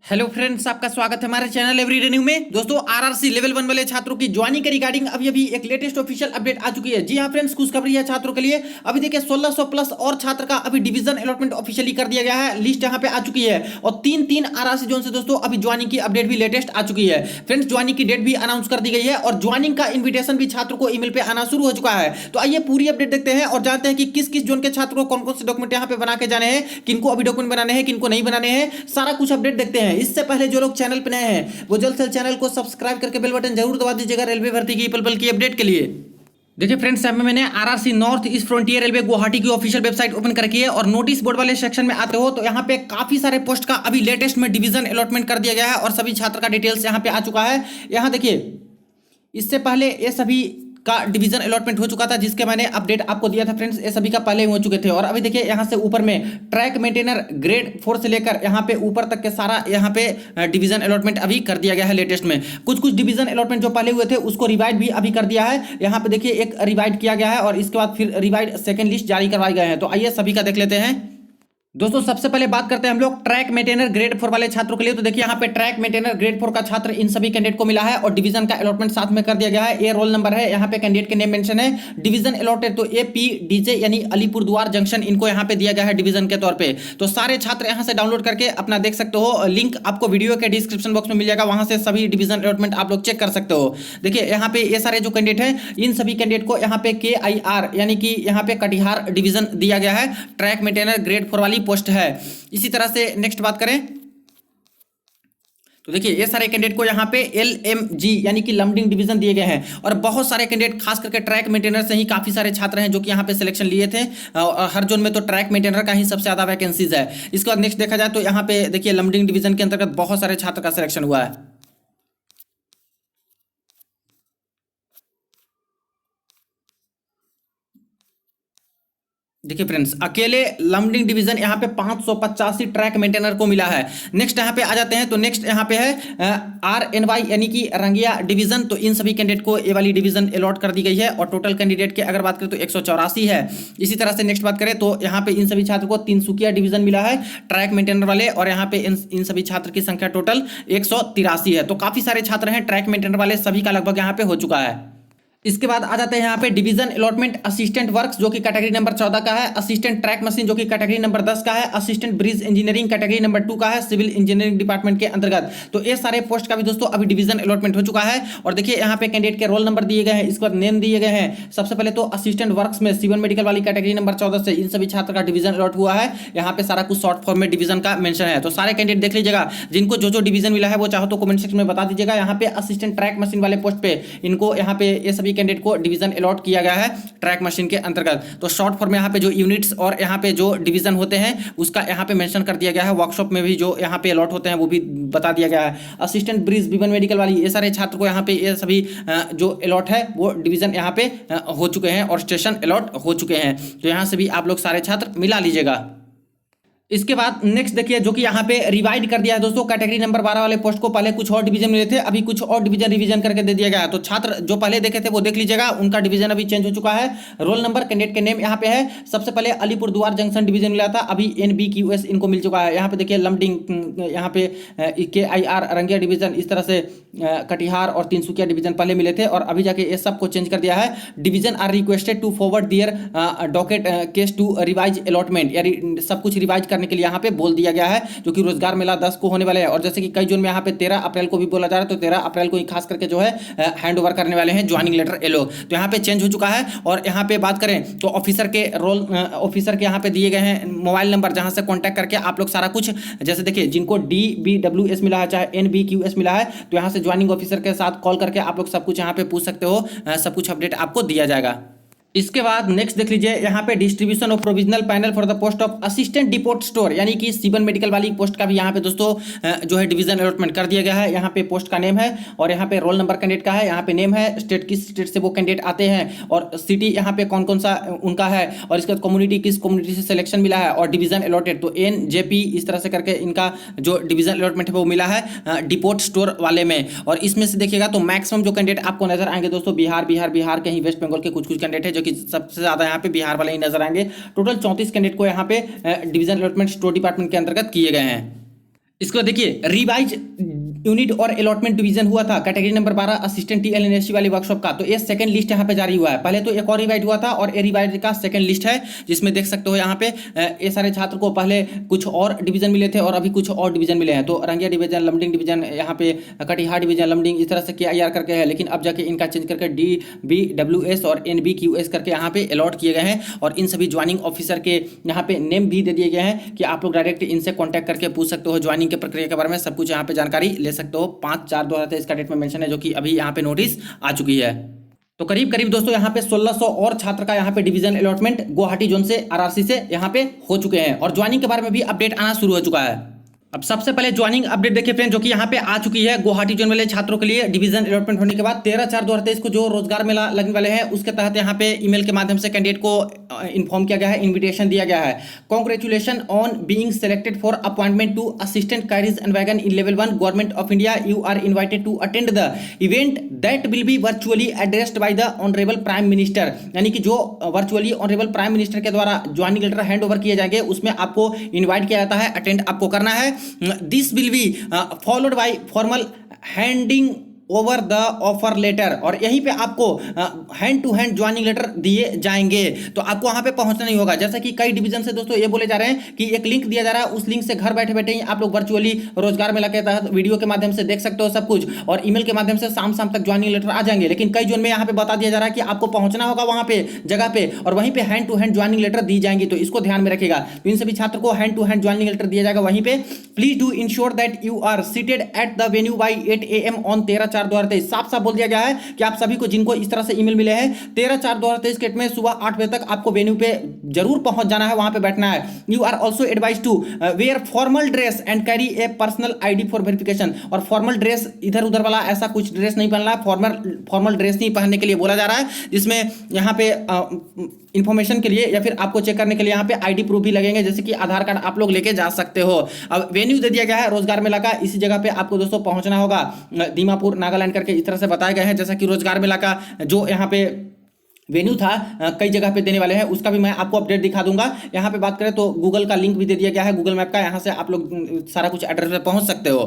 Hello friends, आपका स्वागत है हमारे चैनल एवरीडे न्यू में। दोस्तों, आरआरसी लेवल 1 वाले छात्रों की ज्वाइनिंग के रिगार्डिंग अभी अभी एक लेटेस्ट ऑफिशियल अपडेट आ चुकी है। जी हां फ्रेंड्स, खुशखबरी है छात्रों के लिए। अभी देखिए 1600 प्लस और छात्र का अभी डिवीजन अलॉटमेंट ऑफिशियली कर दिया गया है। लिस्ट यहां पे आ चुकी है और तीन तीन आरआरसी जोन से दोस्तों अभी ज्वाइनिंग की अपडेट भी लेटेस्ट आ चुकी है। फ्रेंड्स, ज्वाइनिंग की डेट भी अनाउंस कर दी गई है और ज्वाइनिंग का इन्विटेशन भी छात्रों को ईमेल पे आना शुरू हो चुका है। तो आइए पूरी अपडेट देखते हैं और जानते हैं कि किस किस जोन के छात्रों को कौन कौन से डॉक्यूमेंट यहाँ पे बना के जाने हैं, किनको अभी डॉक्यूमेंट बनाने हैं, किनको नहीं बनाने हैं, सारा कुछ अपडेट देखते हैं। इससे पहले जो लोग चैनल पे नए हैं वो जल्द से जल्द चैनल को सब्सक्राइब करके बेल बटन जरूर दबा दीजिएगा रेलवे भर्ती की पल पल की अपडेट के लिए। देखिए फ्रेंड्स, यहाँ पे मैंने RRC north east frontier railway Guwahati की ऑफिशियल वेबसाइट ओपन करके है और नोटिस बोर्ड वाले सेक्शन में आते हो तो यहाँ पे काफी सारे पोस्ट का अभी लेटेस्ट में डिवीजन अलॉटमेंट कर दिया गया है और सभी छात्र का डिटेल्स यहाँ पे आ चुका है। यहाँ देखिए, इससे पहले ये सभी का डिवीजन अलॉटमेंट हो चुका था जिसके मैंने अपडेट आपको दिया था फ्रेंड्स। ये सभी का पहले हो चुके थे और अभी देखिए यहाँ से ऊपर में ट्रैक मेंटेनर ग्रेड 4 से लेकर यहाँ पे ऊपर तक के सारा यहाँ पे डिवीजन अलॉटमेंट अभी कर दिया गया है लेटेस्ट में। कुछ कुछ डिवीजन अलॉटमेंट जो पहले हुए थे उसको रिवाइड भी अभी कर दिया है। यहाँ पे देखिए एक रिवाइड किया गया है और इसके बाद फिर रिवाइड सेकेंड लिस्ट जारी करवाए गए हैं। तो आइए सभी का देख लेते हैं। दोस्तों, सबसे पहले बात करते हैं हम लोग ट्रैक मेंटेनर ग्रेड 4 वाले छात्रों के लिए। तो देखिए यहाँ पे ट्रैक मेंटेनर ग्रेड 4 का छात्र इन सभी कैंडिडेट को मिला है और डिवीजन का अलॉटमेंट साथ में कर दिया गया है। ये रोल नंबर है, यहाँ पे कैंडिडेट के नेम मेंशन है। डिवीजन अलॉटेड तो APDJ यानी अलीपुरद्वार जंक्शन इनको यहाँ पे दिया गया है डिवीजन के तौर पर। तो सारे छात्र यहाँ से डाउनलोड करके अपना देख सकते हो। लिंक आपको वीडियो के डिस्क्रिप्शन बॉक्स में मिल जाएगा, वहां से सभी डिवीजन अलॉटमेंट आप लोग चेक कर सकते हो। देखिए यहाँ पे ये सारे जो कैंडिडेट हैं इन सभी कैंडिडेट को यहाँ पे KIR यानी कि यहाँ पे कटिहार डिवीजन दिया गया है। ट्रैक मेंटेनर ग्रेड 4 वाली पोस्ट है। इसी तरह से नेक्स्ट बात करें तो देखिए ये सारे कैंडिडेट को यहाँ पे LMG यानी कि लंबडिंग डिवीजन दिए गए हैं और बहुत सारे कैंडिडेट खास करके ट्रैक मेंटेनर से ही काफी सारे छात्र हैं जो कि यहाँ पे सिलेक्शन लिए थे। हर जोन में तो ट्रैक मेंटेनर का ही सबसे ज्यादा वैकेंसीज है। इसके बाद नेक्स्ट देखा जाए तो यहाँ पे देखिए लंबडिंग डिवीजन के अंतर्गत बहुत सारे छात्र का सिलेक्शन हुआ है। देखिए फ्रेंड्स, अकेले लंबडिंग डिवीजन यहाँ पे 585 ट्रैक मेंटेनर को मिला है। नेक्स्ट यहाँ पे आ जाते हैं तो नेक्स्ट यहाँ पे है RNY यानी कि रंगिया डिवीजन। तो इन सभी कैंडिडेट को ये वाली डिवीजन अलॉट कर दी गई है और टोटल कैंडिडेट की अगर बात करें तो 184 है। इसी तरह से नेक्स्ट बात करें तो यहाँ पे इन सभी छात्र को तिनसुकिया डिवीजन मिला है ट्रैक मेंटेनर वाले और यहाँ पे इन सभी छात्र की संख्या टोटल 183 है। तो काफी सारे छात्र हैं ट्रैक मेंटेनर वाले, सभी का लगभग यहाँ पे हो चुका है। इसके बाद आ जाते हैं यहाँ पे डिवीजन अलॉटमेंट असिस्टेंट वर्क्स जो कि कैटेगरी नंबर 14 का है, असिस्टेंट ट्रैक मशीन जो कि कैटेगरी नंबर 10 का है, assistant bridge engineering category number 2 का है सिविल इंजीनियरिंग डिपार्टमेंट के अंतर्गत। तो ये सारे पोस्ट का भी दोस्तों अभी डिवीजन अलॉटमेंट हो चुका है और देखिए यहाँ पे कैंडिडेट के रोल नंबर दिए गए हैं, इसके बाद नेम दिए गए हैं। सबसे पहले तो असिस्टेंट वर्क्स में सिवन मेडिकल वाली कैटेगरी नंबर 14 से इन सभी छात्र का डिवीजन अलॉट हुआ है। यहाँ पे सारा कुछ शॉर्ट फॉर्म में डिवीजन का मेंशन है। तो सारे कैंडिडेट देख लीजिएगा, जिनको जो जो डिवीजन मिला है वो चाहो तो कमेंट सेक्शन में बता दीजिएगा। यहाँ पे असिस्टेंट ट्रैक मशीन वाले पोस्ट पे इनको यहाँ पे ये सभी कैंडिडेट को डिवीजन अलॉट किया गया है ट्रैक मशीन के अंतर्गत। तो शॉर्ट फॉर्म में यहाँ पे जो यूनिट्स और यहाँ पे जो डिवीजन होते हैं उसका यहाँ पे मेंशन कर दिया गया है। वर्कशॉप में भी जो यहाँ पे अलॉट होते हैं वो भी बता दिया गया है। असिस्टेंट ब्रिज विवन मेडिकल वाली ये सारे छात्र को यहाँ पे ये सभी जो अलॉट है वो डिवीजन यहाँ पे हो चुके हैं और स्टेशन अलॉट हो चुके हैं। तो यहाँ से भी आप लोग सारे छात्र मिला लीजिएगा। इसके बाद नेक्स्ट देखिए जो कि यहाँ पे रिवाइड कर दिया है दोस्तों कैटेगरी नंबर 12 वाले पोस्ट को। पहले कुछ और डिवीजन मिले थे, अभी कुछ और डिवीजन रिवीजन करके दे दिया गया। तो छात्र जो पहले देखे थे वो देख लीजिएगा, उनका डिवीजन अभी चेंज हो चुका है। रोल नंबर कैंडिडेट के नेम यहाँ पे है। सबसे पहले अलीपुरद्वार जंक्शन डिवीजन मिला था, अभी NBQS इनको मिल चुका है। यहाँ पे देखिए लंबडिंग यहाँ पे KIR रंगिया डिवीजन, इस तरह से कटिहार और तिनसुकिया डिवीजन पहले मिले थे और अभी जाके ये सबको चेंज कर दिया है। Division are requested to forward their docket case to revise allotment, यानी सब कुछ रिवाइज करने के लिए यहाँ पे बोल दिया गया है। जो कि रोजगार मेला 10 को होने वाले हैं और जैसे कि कई जोन में यहाँ पे 13 अप्रैल को भी बोला जा रहा है, तो 13 अप्रैल को ही खास करके जो है हैंड ओवर करने वाले हैं ज्वाइनिंग लेटर एलो। तो यहाँ पे चेंज हो चुका है। और यहाँ पे बात करें तो ऑफिसर के रोल ऑफिसर के यहाँ पे दिए गए हैं मोबाइल नंबर, जहां से कॉन्टैक्ट करके आप लोग सारा कुछ, जैसे देखिए जिनको DBWS मिला है चाहे NBQS मिला है, तो यहाँ से ज्वाइनिंग ऑफिसर के साथ कॉल करके आप लोग सब कुछ यहाँ पे पूछ सकते हो, सब कुछ अपडेट आपको दिया जाएगा। इसके बाद नेक्स्ट देख लीजिए यहाँ पे distribution of provisional panel for the post of assistant depot store यानी कि सीवन मेडिकल वाली पोस्ट का भी यहाँ पे दोस्तों जो है डिवीजन अलॉटमेंट कर दिया गया है। यहाँ पे पोस्ट का नेम है और यहाँ पे रोल नंबर कैंडिडेट का है, यहाँ पे नेम है, स्टेट किस स्टेट से वो कैंडिडेट आते हैं और सिटी यहाँ पे कौन कौन सा उनका है और इसके बाद कम्युनिटी किस कम्युनिटी से सिलेक्शन मिला है और डिवीजन अलॉटेड तो NJP इस तरह से करके इनका जो डिवीजन अलॉटमेंट है वो मिला है डिपोट स्टोर वाले में। और इसमें से देखिएगा तो मैक्सिमम जो कैंडिडेट आपको नजर आएंगे दोस्तों बिहार के ही वेस्ट बंगाल के कुछ कुछ कैंडिडेट है जो कि सबसे ज्यादा यहाँ पे बिहार वाले ही नजर आएंगे। टोटल 34 कैंडिडेट को यहाँ पे डिवीजन अलॉटमेंट स्टोर डिपार्टमेंट के अंतर्गत किए गए हैं। इसको देखिए, रिवाइज यूनिट और अलॉटमेंट डिवीजन हुआ था कैटेगरी नंबर 12 असिस्टेंट टीएलएनएससी वाली वर्कशॉप का। तो ये सेकंड लिस्ट यहाँ पे जारी हुआ है। पहले तो एक और रिवाइज हुआ था और ये रिवाइज का सेकंड लिस्ट है, जिसमें देख सकते हो यहाँ पे ये सारे छात्र को पहले कुछ और डिवीजन मिले थे और अभी कुछ और डिवीजन मिले हैं। तो रंगिया डिवीजन, लमडिंग डिवीजन, यहाँ पे कटिहार डिवीजन, लमडिंग, इस तरह से KIR करके है, लेकिन अब जाके इनका चेंज करके DBWS और NBQS करके यहाँ पे अलॉट किए गए हैं। और इन सभी ज्वाइनिंग ऑफिसर के यहाँ पे नेम भी दे दिए गए हैं कि आप लोग डायरेक्ट इनसे कॉन्टैक्ट करके पूछ सकते हो ज्वाइनिंग के प्रक्रिया के बारे में, सब कुछ यहाँ पे जानकारी ले सकते हो। 5/4/2023 का डेट में मेंशन है, जो कि अभी यहाँ पे नोटिस आ चुकी है। तो करीब करीब दोस्तों यहाँ पे 1600 और छात्र का यहाँ पे डिवीजन अलॉटमेंट गुवाहाटी जोन से RRC से यहाँ पे हो चुके हैं और ज्वाइनिंग के बारे में भी अपडेट आना शुरू हो चुका है। अब सबसे पहले ज्वाइनिंग अपडेट देखिए फ्रेंड, जो कि यहाँ पे आ चुकी है गुवाहाटी जोन वाले छात्रों के लिए डिवीजन अलॉटमेंट होने के बाद 13/4/2023 को जो रोजगार मेला लगने वाले हैं उसके तहत यहाँ पे ईमेल के माध्यम से कैंडिडेट को इन्फॉर्म किया गया है, इन्विटेशन दिया गया है। Congratulation on being selected for appointment to assistant carriage and wagon in level 1 government of India. You are invited to attend the event that will be virtually addressed by the honourable prime minister. यानी कि जो virtually honourable prime minister के द्वारा joining letter hand over किए जाएंगे उसमें आपको invite किया जाता है, अटेंड आपको करना है। This will be followed by formal handing over the offer letter, और यहीं पे आपको hand to hand joining letter दिए जाएंगे। तो आपको वहां पे पहुंचना नहीं होगा। जैसा कि कई डिवीजन से दोस्तों ये बोले जा रहे हैं कि एक लिंक दिया जा रहा है, उस लिंक से घर बैठे बैठे ही आप लोग वर्चुअली रोजगार मेला के तहत वीडियो के माध्यम से देख सकते हो सब कुछ, और ईमेल के माध्यम से शाम तक ज्वाइनिंग लेटर आ जाएंगे। लेकिन कई जोन में यहाँ पे बता दिया जा रहा है कि आपको पहुंचना होगा वहां पे जगह पे, और वहीं पे hand to hand joining letter दी जाएंगी। तो इसको ध्यान में रखेगा। तो इन सभी छात्र को hand to hand joining letter दिया जाएगा वहीं पे। Please do ensure that you are seated at the venue by 8 AM on 13/4/2023। साफ बोल दिया गया है कि आप सभी को जिनको इस तरह से ईमेल मिले हैं 13/4/2023 के डेट में सुबह 8 बजे तक आपको वेन्यू पे जरूर पहुंच जाना है, वहां पे बैठना है। You are also advise to wear formal dress and carry a personal ID for verification. और फॉर्मल ड्रेस इधर उधर वाला ऐसा कुछ ड्रेस नहीं पहनना है, फॉर्मल ड्रेस नहीं पहनने के लिए बोला जा रहा है, जिसमें यहाँ पे इंफॉर्मेशन के लिए या फिर आपको चेक करने के लिए यहाँ पे ID प्रूफ भी लगेंगे, जैसे कि आधार कार्ड आप लोग लेके जा सकते हो। अब वेन्यू दे दिया गया है रोजगार मेला का, इसी जगह पे आपको दोस्तों पहुंचना होगा, दीमापुर नागालैंड करके इस तरह से बताए गए हैं। जैसा कि रोजगार मेला का जो यहाँ पे वेन्यू था कई जगह पे देने वाले हैं, उसका भी मैं आपको अपडेट दिखा दूंगा। यहाँ पे बात करें तो गूगल का लिंक भी दे दिया गया है, गूगल मैप का, यहाँ से आप लोग सारा कुछ एड्रेस पे पहुंच सकते हो।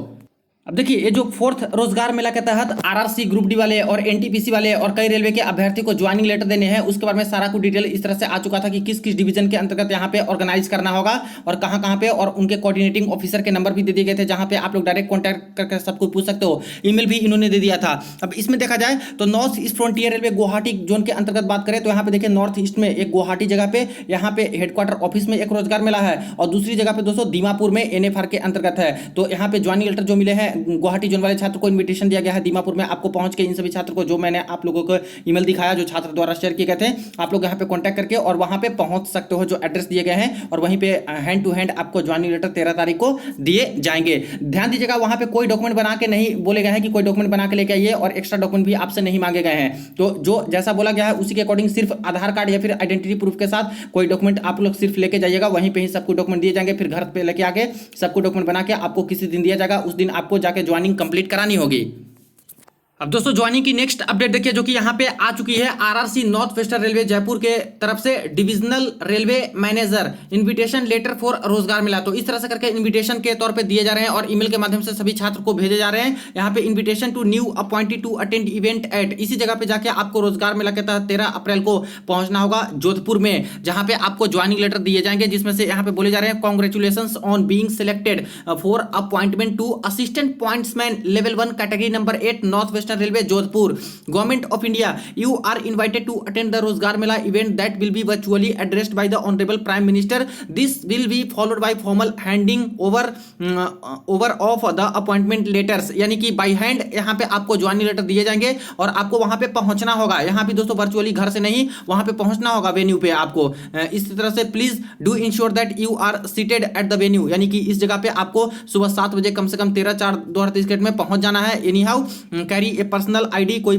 अब देखिए, ये जो 4th रोजगार मेला के तहत RRC ग्रुप डी वाले और NTPC वाले और कई रेलवे के अभ्यर्थी को ज्वाइनिंग लेटर देने हैं, उसके बारे में सारा कुछ डिटेल इस तरह से आ चुका था कि किस किस डिवीजन के अंतर्गत यहाँ पे ऑर्गेनाइज करना होगा और कहाँ पे, और उनके कोऑर्डिनेटिंग ऑफिसर के नंबर भी दे दिए गए थे, जहाँ पे आप लोग डायरेक्ट कॉन्टैक्ट करके सब कुछ पूछ सकते हो। ईमेल भी इन्होंने दे दिया था। अब इसमें देखा जाए तो north east frontier railway Guwahati zone के अंतर्गत बात करें तो यहाँ पे देखिए नॉर्थ ईस्ट में एक गुवाहाटी जगह पे यहाँ पे हेडक्वार्टर ऑफिस में एक रोजगार मेला है, और दूसरी जगह पे दोस्तों दीमापुर में NFR के अंतर्गत है। तो यहाँ पे ज्वाइनिंग लेटर जो मिले हैं गुवाहाटी जोन वाले छात्र को इनविटेशन दिया गया है दीमापुर में। आपको पहुंच के इन सभी छात्र को, जो मैंने आप लोगों को ईमेल दिखाया जो छात्र द्वारा शेयर किए गए थे, आप लोग यहाँ पे कांटेक्ट करके और वहां पे पहुंच सकते हो जो एड्रेस दिए गए हैं, और वहीं पे हैंड टू हैंड आपको ज्वाइनिंग लेटर 13 तारीख को दिए जाएंगे। ध्यान दीजिएगा, वहां पे कोई डॉक्यूमेंट बना के नहीं बोले गए हैं कि कोई डॉक्यूमेंट बना के लेके आइए, और एक्स्ट्रा डॉक्यूमेंट भी आपसे नहीं मांगे गए हैं। तो जो जैसा बोला गया है उसी के अकॉर्डिंग सिर्फ आधार कार्ड या फिर आइडेंटिटी प्रूफ के साथ कोई डॉक्यूमेंट आप लोग सिर्फ लेके जाइएगा, वहीं पे ही सबको डॉक्यूमेंट दिए जाएंगे। फिर घर पे लेके आके सबको डॉक्यूमेंट बना के आपको किसी दिन दिया जाएगा, उस दिन आपको जाके ज्वाइनिंग कंप्लीट करानी होगी। अब दोस्तों ज्वाइनिंग की नेक्स्ट अपडेट देखिए, जो कि यहाँ पे आ चुकी है RRC north western railway Jaipur के तरफ से divisional railway manager invitation letter for रोजगार मिला। तो इस तरह से करके इनविटेशन के तौर पे दिए जा रहे हैं और ईमेल के माध्यम से सभी छात्र को भेजे जा रहे हैं। यहाँ पे invitation to new appointed to attend event at, इसी जगह पे जाके आपको रोजगार मेला के तहत 13 अप्रैल को पहुंचना होगा जोधपुर में, जहां पे आपको ज्वाइनिंग लेटर दिए जाएंगे, जिसमें से यहाँ पे बोले जा रहे हैं congratulation on being selected for appointment to assistant pointsman level 1 category number 8 north western railway Jodhpur government of India. You are invited to attend the Rozgar Mela event that will be virtually addressed by the honourable prime minister. This will be followed by formal handing over of the appointment letters, यानी कि by hand यहाँ पे आपको joining letter दिए जाएंगे और आपको वहां पे पहुंचना होगा। यहाँ भी दोस्तों वर्चुअली घर से नहीं, वहां पे पहुंचना होगा वेन्यू पे आपको। इस तरह से please do ensure that you are seated at the venue, यानी कि इस जगह पे आपको सुबह 7 बजे कम से कम 13/4/2023 में पहुंच जाना है। Any how carry a personal ID, कोई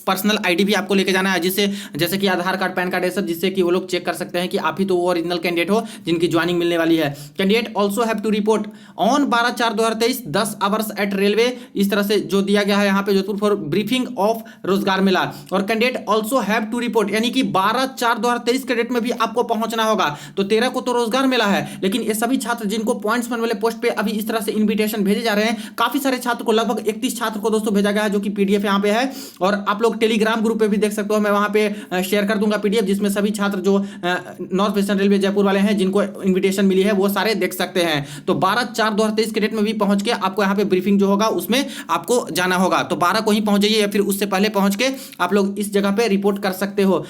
पर्सनल आईडी भी आपको लेके जाना है, जिससे जैसे कि आधार कार्ड, पैन कार्ड, ये सब, जिससे कि वो लोग चेक कर सकते हैं कि आप ही तो वो ओरिजिनल कैंडिडेट हो जिनकी ज्वाइनिंग मिलने वाली है। Candidate also have to report on 12/4/2023 10 hours at railway, इस तरह से जो दिया गया है यहाँ पे जोधपुर फॉर ब्रीफिंग ऑफ रोजगार मेला। और candidate also have to report, यानी कि 12/4/2023 के डेट में भी आपको पहुंचना होगा। तो 13 को तो रोजगार मेला है, लेकिन ये सभी छात्र जिनको पॉइंट्समैन वाले पोस्ट पे अभी इस तरह से इन्विटेशन भेजे जा रहे हैं, काफी सारे छात्र को, लगभग 31 छात्र को दोस्तों भेजा गया है, जो कि पीडीएफ यहाँ पे है। और आप लोग टेलीग्राम ग्रुप पे भी देख सकते हो, मैं वहां पे शेयर कर दूंगा पीडीएफ, जिसमें सभी छात्र जो नॉर्थ वेस्टर्न रेलवे जयपुर वाले हैं जिनको इन्विटेशन मिली है वो सारे देख सकते हैं। तो 12/4/2023 के डेट में भी पहुंच के आपको यहाँ पे ब्रीफिंग जो होगा उसमें आपको जाना होगा। तो 12 को ही पहुंच जाइए, या फिर उससे पहले पहुंच के आप लोग इस जगह पे रिपोर्ट कर सकते हो।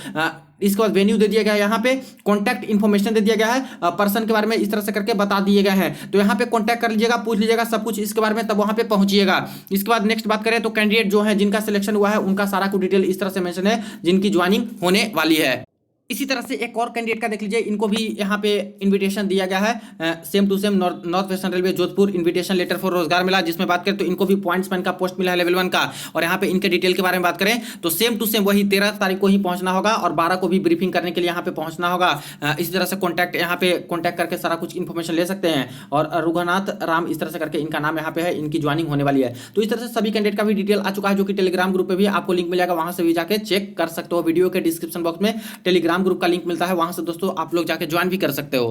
इसके बाद वेन्यू दे दिया गया है, यहाँ पे कॉन्टैक्ट इन्फॉर्मेशन दे दिया गया है, पर्सन के बारे में इस तरह से करके बता दिए गए हैं। तो यहाँ पे कॉन्टैक्ट कर लीजिएगा, पूछ लीजिएगा सब कुछ इसके बारे में, तब वहाँ पे पहुंचिएगा। इसके बाद नेक्स्ट बात करें तो कैंडिडेट जो है जिनका सिलेक्शन हुआ है उनका सारा कुछ डिटेल इस तरह से मेंशन है जिनकी ज्वाइनिंग होने वाली है। इसी तरह से एक और कैंडिडेट का देख लीजिए, इनको भी यहाँ पे इनविटेशन दिया गया है, same to same north western railway Jodhpur invitation letter for रोजगार मिला, जिसमें बात करें तो इनको भी पॉइंट्समैन का पोस्ट मिला है लेवल 1 का। और यहाँ पे इनके डिटेल के बारे में बात करें तो सेम टू सेम वही 13 तारीख को ही पहुंचना होगा, और 12 को भी ब्रीफिंग करने के लिए यहाँ पे पहुंचना होगा। इसी तरह से कॉन्टैक्ट यहाँ पे कॉन्टैक्ट करके सारा कुछ इन्फॉर्मेशन ले सकते हैं। और रघुनाथ राम इस तरह से करके इनका नाम यहाँ पे है, इनकी ज्वाइनिंग होने वाली है। तो इस तरह से सभी कैंडिडेट का भी डिटेल आ चुका है, जो कि टेलीग्राम ग्रुप पे भी आपको लिंक मिलेगा, वहां से भी जाके चेक कर सकते हो। वीडियो के डिस्क्रिप्शन बॉक्स में टेलीग्राम ग्रुप का लिंक मिलता है, वहां से दोस्तों आप लोग जाके ज्वाइन भी कर सकते हो।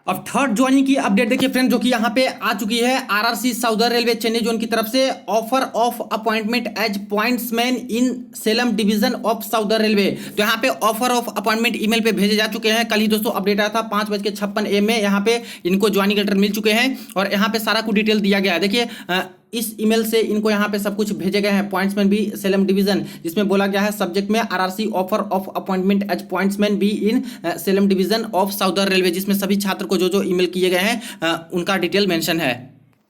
अब थर्ड ज्वाइनिंग की अपडेट देखिए फ्रेंड, जो कि यहाँ पे आ चुकी है RRC southern railway Chennai zone की तरफ से, offer of appointment as pointsman in Salem division of southern railway. तो यहाँ पे ऑफर ऑफ अपॉइंटमेंट ईमेल पे भेजे जा चुके हैं। कल ही दोस्तों अपडेट आया था 5:56 AM में, यहाँ पे इनको ज्वाइनिंग लेटर मिल चुके हैं, और यहाँ पे सारा कुछ डिटेल दिया गया है। देखिए इस ईमेल से इनको यहाँ पे सब कुछ भेजे गए हैं, पॉइंट्समैन बी सेलम डिवीजन, जिसमें बोला गया है सब्जेक्ट में RRC offer of appointment as pointsman B in Salem division of southern railway, जिसमें सभी छात्र को जो जो ईमेल किए गए हैं उनका डिटेल मेंशन है।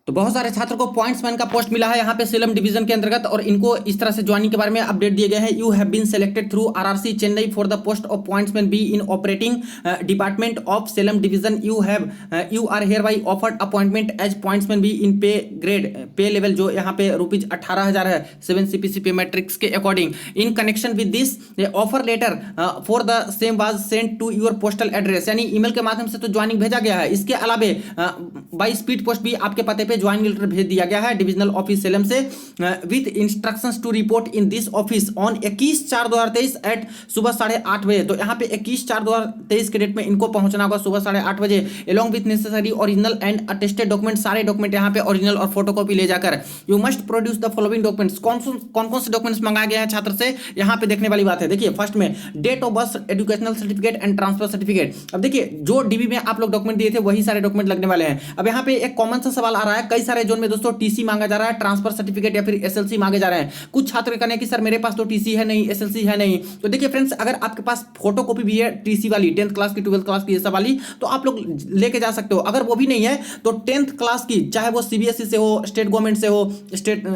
तो बहुत सारे छात्रों को पॉइंट्समैन का पोस्ट मिला है यहाँ पे सेलम डिवीजन के अंतर्गत, और इनको इस तरह से ज्वाइनिंग के बारे में अपडेट दिए गए हैं। You have been selected through RRC Chennai for the post of pointsman B in operating department of Salem division. You are hereby offered appointment as pointsman B in pay grade, पे level जो यहाँ पे ₹18,000 है 7 CPC pay matrix के according. In connection with this offer letter for the same was sent to your postal address, यानी email के माध्यम से तो ज्वाइनिंग भेजा गया है। इसके अलावे बाई स्पीड पोस्ट भी आपके पते पे ज्वाइनिंग लेटर भेज दिया गया है डिविजनल ऑफिस सेलम से, with instructions to report in this office on 21/4/2023 at सुबह 8:30 बजे। तो यहाँ पे 21/4/2023 के डेट में इनको पहुंचना होगा सुबह 8:30 बजे, along with necessary original and attested document, सारे डॉक्यूमेंट यहाँ पे ओरिजिनल और फोटोकॉपी ले जाकर। You must produce the following documents. कौन कौन से डॉक्यूमेंट्स मंगाए गए हैं छात्र से, यहाँ पे देखने वाली बात है। देखिए फर्स्ट में date of birth, educational certificate and transfer certificate. अब देखिए जो डीबी में आप लोग डॉक्यूमेंट दिए थे वही सारे डॉक्यूमेंट लगने वाले हैं। अब यहाँ पे एक कॉमन सा सवाल आ रहा है, कई सारे जोन में दोस्तों टीसी मांगा जा रहा है, ट्रांसफर सर्टिफिकेट या फिर एसएलसी मांगे जा रहे हैं। कुछ छात्र कहने कि सर मेरे पास तो टीसी है नहीं, एसएलसी है नहीं। तो देखिए फ्रेंड्स, अगर आपके पास फोटोकॉपी भी है टीसी वाली, 10th क्लास की, 12th क्लास की, ये सब वाली, तो आप लोग लेके जा सकते हो। अगर वो भी नहीं है तो 10th क्लास की, चाहे वो सीबीएसई से हो, स्टेट गवर्नमेंट से हो, स्टेट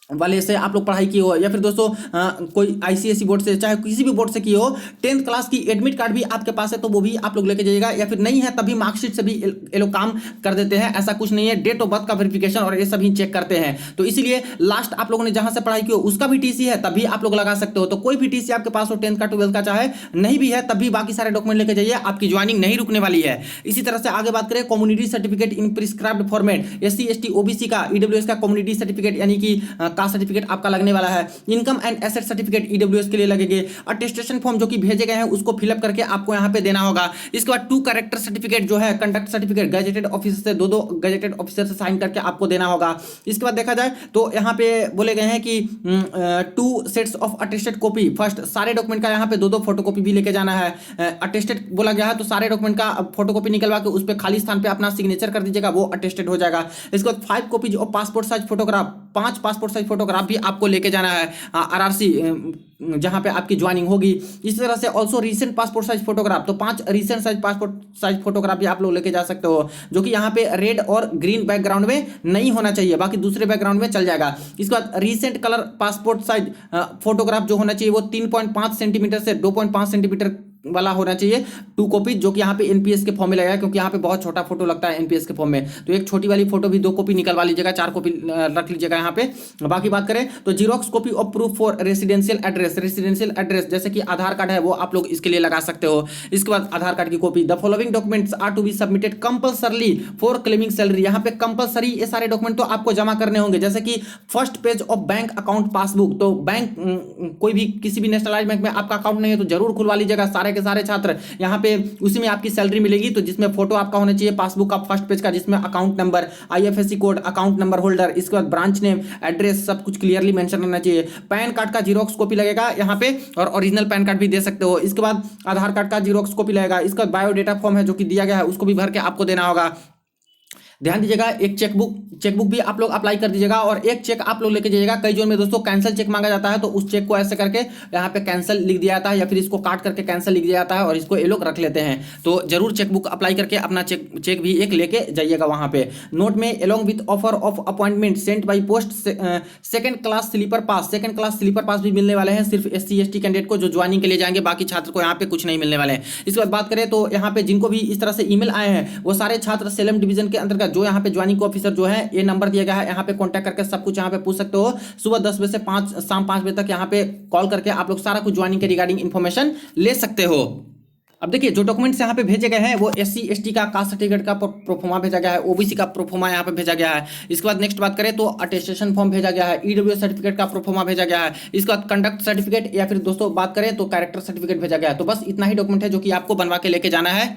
वाले से आप लोग पढ़ाई की हो, या फिर दोस्तों कोई आईसीएसई बोर्ड से, चाहे किसी भी बोर्ड से की हो, 10th क्लास की एडमिट कार्ड भी आपके पास है तो वो भी आप लोग लेके जाइएगा। या फिर नहीं है तभी मार्कशीट से भी ये लोग काम कर देते हैं, ऐसा कुछ नहीं है। डेट ऑफ बर्थ का वेरिफिकेशन और ये सभी चेक करते हैं। तो इसीलिए लास्ट आप लोगों ने जहां से पढ़ाई की हो उसका भी टीसी है तभी आप लोग लगा सकते हो। तो कोई भी टीसी आपके पास हो 10th का, 12th का, चाहे नहीं भी है तब भी बाकी सारे डॉक्यूमेंट लेके जाइए, आपकी ज्वाइनिंग नहीं रुकने वाली है। इसी तरह से आगे बात करें community certificate in prescribed format, SC ST OBC का, ईडब्ल्यूएस का कम्युनिटी सर्टिफिकेट यानी कि कास्ट सर्टिफिकेट आपका लगने वाला है। Income and asset certificate EWS के लिए लगेंगे। अटेस्टेशन फॉर्म जो कि भेजे गए हैं उसको फिलअप करके आपको यहां पे देना होगा। इसके बाद 2 कैरेक्टर सर्टिफिकेट जो है, कंडक्ट सर्टिफिकेट गजेटेड ऑफिसर से, दो गजेटेड ऑफिसर से साइन करके आपको देना होगा। इसके बाद देखा जाए तो यहां पे बोले गए हैं कि 2 sets of attested copy, first सारे डॉक्यूमेंट का यहां पे 2 फोटोकॉपी भी लेके जाना है। अटेस्टेड बोला गया है तो सारे डॉक्यूमेंट का फोटोकॉपी निकलवा के उस पर खाली स्थान पे अपना सिग्नेचर कर दीजिएगा, वो अटेस्टेड हो जाएगा। इसके बाद 5 copies of passport size photograph, 5 passport size photograph भी आपको लेके जाना है आरआरसी जहां पे आपकी ज्वाइनिंग होगी। इस तरह से also recent passport size photograph, तो 5 recent size passport size photograph भी आप लोग लेके जा सकते हो, जो कि यहाँ पे रेड और ग्रीन बैकग्राउंड में नहीं होना चाहिए, बाकी दूसरे बैकग्राउंड में चल जाएगा। इसके बाद recent colour passport size photograph जो होना चाहिए वो 3.5 सेंटीमीटर से 2.5 सेंटीमीटर वाला होना चाहिए 2 कॉपी, जो कि यहाँ पे एनपीएस के फॉर्म में लगेगा, क्योंकि यहाँ पे बहुत छोटा फोटो लगता है एनपीएस के फॉर्म में। तो एक छोटी वाली फोटो भी 2 कॉपी निकलवा लीजिएगा, 4 कॉपी रख लीजिएगा यहाँ पे। बाकी बात करें तो xerox copy of proof for residential address जैसे कि आधार कार्ड है वो आप लोग इसके लिए लगा सकते हो। इसके बाद आधार कार्ड की copy. The following documents are to be submitted compulsorily for claiming salary. यहाँ पे कंपल्सरी ये सारे डॉक्यूमेंट तो आपको जमा करने होंगे, जैसे कि first page of bank account passbook. तो बैंक कोई भी किसी भी नेशनलाइज्ड बैंक में आपका अकाउंट नहीं है तो जरूर खुलवा लीजिएगा, सारे के सारे छात्र। यहाँ पे उसी में आपकी सैलरी मिलेगी, तो जिसमें फोटो आपका होना चाहिए पासबुक का फर्स्ट पेज का, जिसमें account number, IFSC code, account number holder, इसके बाद ब्रांच नेम, एड्रेस सब कुछ क्लियरली मेंशन करना चाहिए। पैन कार्ड का जीरोक्स कॉपी लगेगा यहाँ पे, और ओरिजिनल पैन कार्ड भी दे सकते हो। इसके बाद आधार कार्ड का जीरोक्स कॉपी लगेगा। इसका बायोडेटा फॉर्म है जो कि दिया गया है, उसको भी भर के आपको देना होगा। ध्यान दीजिएगा, एक चेकबुक भी आप लोग अप्लाई कर दीजिएगा, और एक चेक आप लोग लेके जाइएगा। कई जोन में दोस्तों कैंसिल चेक मांगा जाता है, तो उस चेक को ऐसे करके यहाँ पे कैंसिल लिख दिया जाता है, या फिर इसको काट करके कैंसिल लिख दिया जाता है, और इसको ये लोग रख लेते हैं। तो जरूर चेकबुक अप्लाई करके अपना चेक भी एक लेके जाइएगा वहाँ पे। नोट में along with offer of appointment sent by post second class sleeper pass भी मिलने वाले हैं सिर्फ SC ST कैंडिडेट को, जो ज्वाइनिंग के लिए जाएंगे। बाकी छात्र को यहाँ पे कुछ नहीं मिलने वाले हैं। इसके बाद बात करें तो यहाँ पे जिनको भी इस तरह से ईमेल आए हैं वो सारे छात्र सेलम डिवीजन के अंतर्गत जो यहाँ पे ज्वाइनिंग ऑफिसर जो है, ये नंबर दिया गया है, यहाँ पे कांटेक्ट करके सब कुछ यहाँ पे पूछ सकते हो। सुबह 10 बजे से शाम 5 बजे तक यहाँ पे कॉल करके आप लोग सारा कुछ ज्वाइनिंग के रिगार्डिंग इंफॉर्मेशन ले सकते हो। अब देखिए जो डॉक्यूमेंट्स यहाँ पे भेजे गए हैं वो SC ST का कास्ट सर्टिफिकेट का प्रोफोमा भेजा गया है, OBC का प्रोफोमा यहाँ पे भेजा गया है। इसके बाद नेक्स्ट बात करें तो अटेस्टेशन फॉर्म भेजा गया है, EWS सर्टिफिकेट का प्रोफोमा भेजा गया है। इसके बाद कंडक्ट सर्टिफिकेट, या फिर दोस्तों बात करें तो कैरेक्टर सर्टिफिकेट भेजा गया है। तो बस इतना ही डॉक्यूमेंट है जो कि आपको बनवा के लेके जाना है।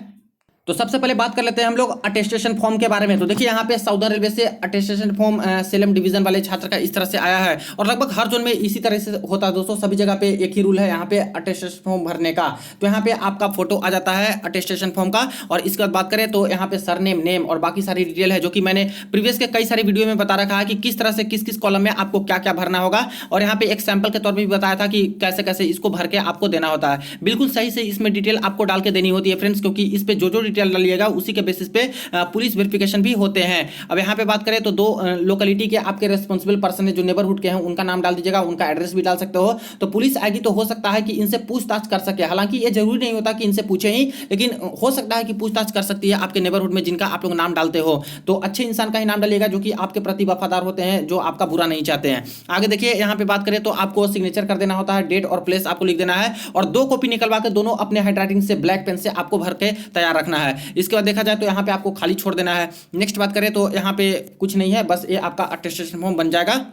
तो सबसे पहले बात कर लेते हैं हम लोग अटेस्टेशन फॉर्म के बारे में। तो देखिए यहाँ पे साउदर्न रेलवे से अटेस्टेशन फॉर्म सेलम डिवीजन वाले छात्र का इस तरह से आया है, और लगभग हर जोन में इसी तरह से होता है दोस्तों। सभी जगह पे एक ही रूल है यहाँ पे अटेस्टेशन फॉर्म भरने का। तो यहाँ पे आपका फोटो आ जाता है अटेस्टेशन फॉर्म का, और इसके बाद बात करें तो यहाँ पे सरनेम, नेम और बाकी सारी डिटेल है, जो कि मैंने प्रीवियस के कई सारी वीडियो में बता रखा है कि किस तरह से किस किस कॉलम में आपको क्या क्या भरना होगा। और यहाँ पे एक सैंपल के तौर पर भी बताया था कि कैसे कैसे इसको भर के आपको देना होता है। बिल्कुल सही से इसमें डिटेल आपको डाल के देनी होती है फ्रेंड्स, क्योंकि इस पे जो डिटेल डालिएगा उसी के बेसिस पे पुलिस वेरिफिकेशन भी होते हैं। अब यहाँ पे बात करें तो 2 लोकेलिटी के आपके रेस्पॉन्सिबल पर्सन है जो नेबरहुड के हैं, उनका नाम डाल दीजिएगा, उनका एड्रेस भी डाल सकते हो। तो पुलिस आएगी तो हो सकता है कि इनसे पूछताछ कर सके, हालांकि ये जरूरी नहीं होता कि इनसे पूछे ही, लेकिन हो सकता है कि पूछताछ कर सकती है आपके नेबरहुड में जिनका आप लोग नाम डालते हो। तो अच्छे इंसान का ही नाम डालिएगा जो कि आपके प्रति वफादार होते हैं, जो आपका बुरा नहीं चाहते हैं। आगे देखिए यहाँ पे बात करें तो आपको सिग्नेचर कर देना होता है, डेट और प्लेस आपको लिख देना है, और 2 कॉपी निकलवा के दोनों अपने हैंडराइटिंग से ब्लैक पेन से आपको भर के तैयार रखना है। इसके बाद देखा जाए तो यहाँ पे आपको खाली छोड़ देना है। नेक्स्ट बात करें तो यहाँ पे कुछ नहीं है, बस ये आपका अटेस्टेशन फॉर्म बन जाएगा।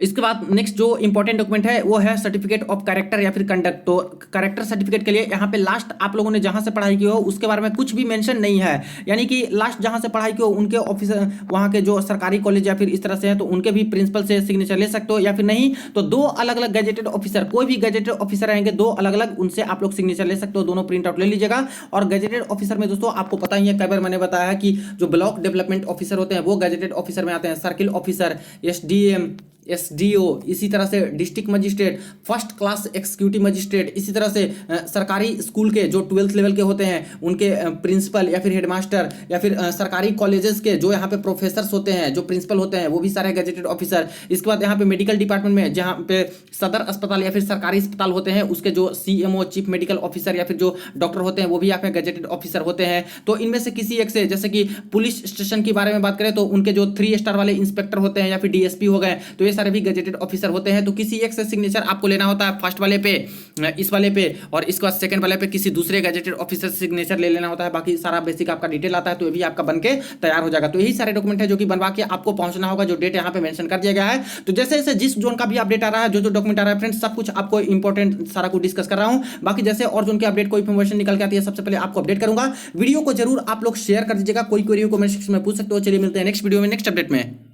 इसके बाद नेक्स्ट जो इंपॉर्टेंट डॉक्यूमेंट है वो है सर्टिफिकेट ऑफ कैरेक्टर या फिर कंडक्ट। तो कैरेक्टर सर्टिफिकेट के लिए यहाँ पे लास्ट आप लोगों ने जहाँ से पढ़ाई की हो उसके बारे में कुछ भी मेंशन नहीं है, यानी कि लास्ट जहाँ से पढ़ाई की हो उनके ऑफिसर, वहाँ के जो सरकारी कॉलेज या फिर इस तरह से है तो उनके भी प्रिंसिपल से सिग्नेचर ले सकते हो, या फिर नहीं तो 2 अलग अलग गैजेटेड ऑफिसर, कोई भी गैजेटेड ऑफिसर रहेंगे 2 अलग अलग, उनसे आप लोग सिग्नेचर ले सकते हो। दोनों प्रिंट आउट ले लीजिएगा। और गैजेटेड ऑफिसर में दोस्तों आपको पता ही है, कई बार मैंने बताया है कि जो ब्लॉक डेवलपमेंट ऑफिसर होते हैं वो गैजेटेड ऑफिसर में आते हैं, सर्किल ऑफिसर, SDM, SDO, इसी तरह से district magistrate, first class executive magistrate, इसी तरह से सरकारी स्कूल के जो 12th लेवल के होते हैं उनके प्रिंसिपल या फिर हेडमास्टर, या फिर सरकारी कॉलेजेस के जो यहाँ पे प्रोफेसर्स होते हैं, जो प्रिंसिपल होते हैं, वो भी सारे गैजेटेड ऑफिसर। इसके बाद यहाँ पे मेडिकल डिपार्टमेंट में जहाँ पे सदर अस्पताल या फिर सरकारी अस्पताल होते हैं उसके जो CMO चीफ मेडिकल ऑफिसर या फिर जो डॉक्टर होते हैं वो भी यहाँ पे गैजेटेड ऑफिसर होते हैं। तो इनमें से किसी एक से, जैसे कि पुलिस स्टेशन के बारे में बात करें तो उनके जो 3 स्टार वाले इंस्पेक्टर होते हैं या फिर DSP हो गए, तो ये सारे भी गैजेटेड ऑफिसर होते हैं। तो किसी एक से सिग्नेचर आपको लेना होता है, फर्स्ट वाले पे, इस वाले पे, और इसके बाद सेकंड वाले पे किसी दूसरे गैजेटेड ऑफिसर से सिग्नेचर ले लेना होता है। बाकी सारा बेसिक आपका डिटेल आता है, तो ये भी आपका बनके तैयार हो जाएगा। तो यही सारे डॉक्यूमेंट है जो कि बनवा के आपको पहुंचना होगा, जो डेट यहाँ पे मेंशन कर दिया गया है। तो जैसे जैसे जिस जोन का भी अपडेट आ रहा है, जो डॉक्यूमेंट आ रहा है फ्रेंड्स, सब कुछ आपको इंपॉर्टेंट सारा कुछ डिस्कस कर रहा हूँ। बाकी जैसे और जोन के अपडेट कोई इन्फॉर्मेशन निकल के आती है सबसे पहले आपको अपडेट करूंगा। वीडियो को जरूर आप लोग शेयर कर दीजिएगा, कोई क्वेरी हो कमेंट सेक्शन में पूछ सकते हो। चलिए मिलते हैं नेक्स्ट वीडियो में नेक्स्ट अपडेट में।